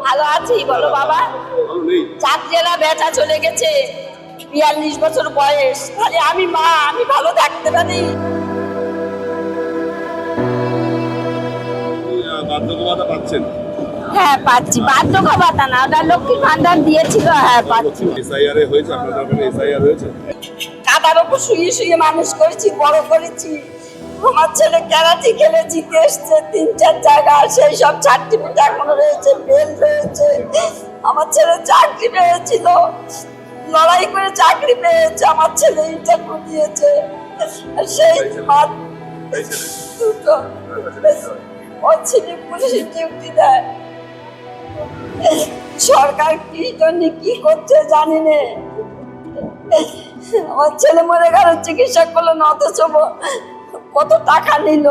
ভালো আছি, বলো বাবা। চাকরিরা বেটা চলে গেছে, 42 বছর বয়স, তাহলে আমি মা, আমি ভালো থাকতে পারি? বার্ধক্য ভাতা পাচ্ছেন? হ্যাঁ পাচ্ছি, বার্ধক্য ভাতা না, ওটা লক্ষ্মীর ভান্ডার দিয়েছিল। হ্যাঁ পাচ্ছি। এসআইআর হয়েছে আপনাদের ওখানে? এসআইআর হয়েছে? কাদার উপর শুয়ে শুয়ে মানুষ করেছি, বড় করেছি। আমার ছেলে ক্যারাটি খেলে জিতে এসছে 3-4 জায়গায়, সেই সব সার্টিফিকেট এখনো রয়েছে, বেল রয়েছে। আমার ছেলে চাকরি পেয়েছিল, লড়াই করে চাকরি পেয়েছে। আমার ছেলে ইন্টারভিউ দিয়েছে, আর সেই দুটো ও ছেলে পুলিশের ডিউটি দেয়। সরকার কি জন্য কি করছে জানি না। আমার ছেলে মরে গেল, চিকিৎসা করলো না, অথচ কত টাকা নিল।